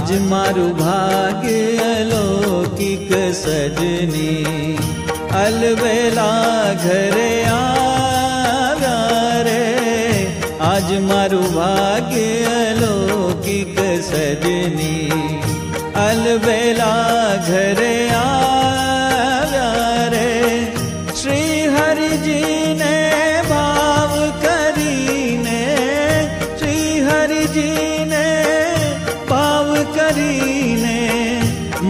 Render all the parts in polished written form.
आज मारू भाग्य अलौकिक सजनी, अलबेला घरे आव्या रे। आज मारू भाग्य अलौकिक सजनी, अलबेला घरे आव्या रे। श्री हरि जी ने भाव करीने, श्री हरि जी ने भाव करीने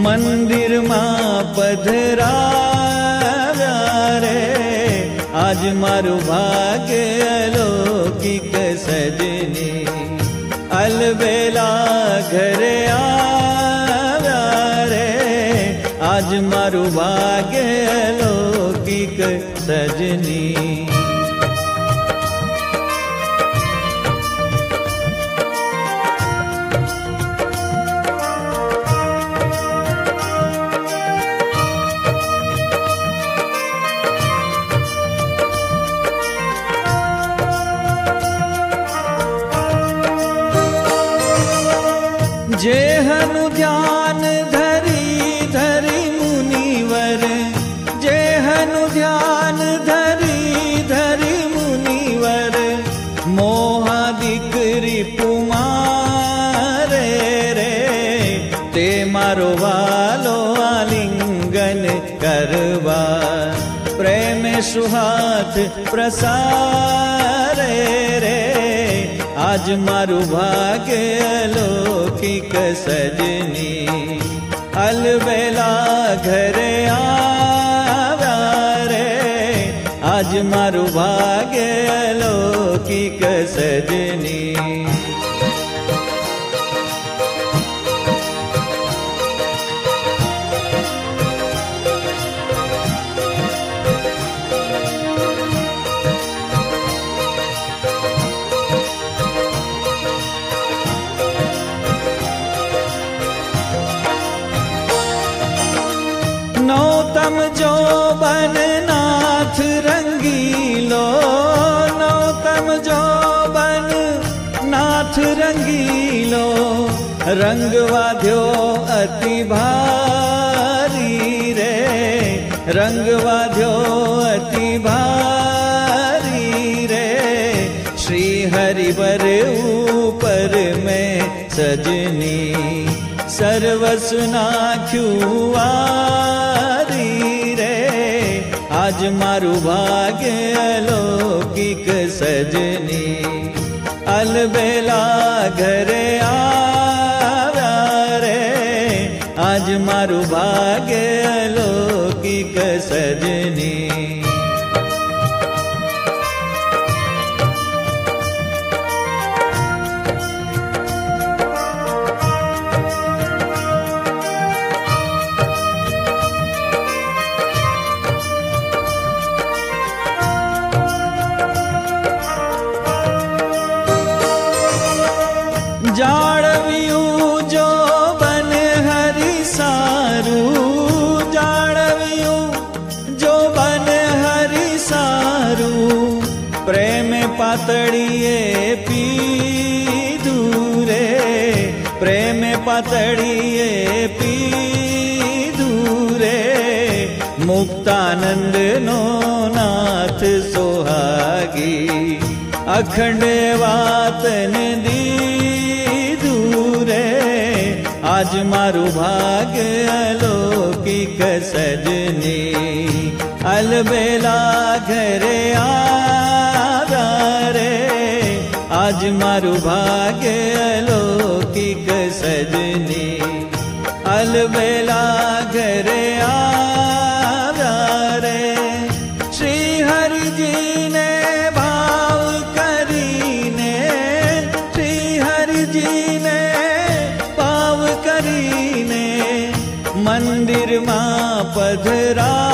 मंदिर मां पधराव्या रे। आज मारू भाग्य अलौकिक सजनी, अलबेला घरे आव्या रे। आज मारू भाग्य अलौकिक सजनी। जेहनु ध्यान धरी धरी मुनिवर, जेहनु ध्यान धरी धरी मुनिवर। मोहा दीकरी पुमारे रे, ते मारो वालो आलिंगन करवा। प्रेम सुहाथ प्रसारे रे, आज मारू भाग्य अलौकिक सजनी, अलबेला घरे आव्या रे। आज मारू भाग्य अलौकिक सजनी। नौतम जो बन नाथ रंगीलो, नौतम जो बन नाथ रंगीलो। रंग वाध्यो अति भारी रे, रंग वाध्यो अति भारी रे। श्री हरिवर ऊपर में सजनी, सर्वस्व नाख्यू आरी रे। आज मारू भाग्य अलौकिक सजनी, अलबेला घरे आव्या रे। आज मारू भाग्य अलौकिक सजनी। जाड़वियू जो बन हरि सारू, जाड़वियू जो बन हरि सारू। प्रेम पातड़िए पीधू रे, प्रेम पातड़िए पीधू रे। मुक्तानंद नो नाथ सोहागी, अखंड वातन दी रे। आज मारू भाग्य अलौकिक सजनी, अलबेला घरे आव्या रे। आज मारू भाग्य अलौकिक सजनी, अलबेला घरे आव्या रे। श्री हरि जी ने भाव करीने, श्री हरि जी ने करीने मंदिर मां पधराव्या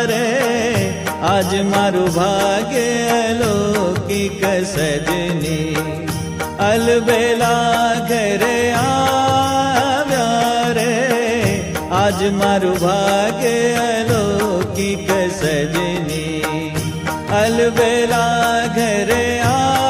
रे। आज मारू भाग्य अलौकिक सजनी, अलबेला घरे आव्या रे। आज मारू भाग्य अलौकिक सजनी, अलबेला घरे आ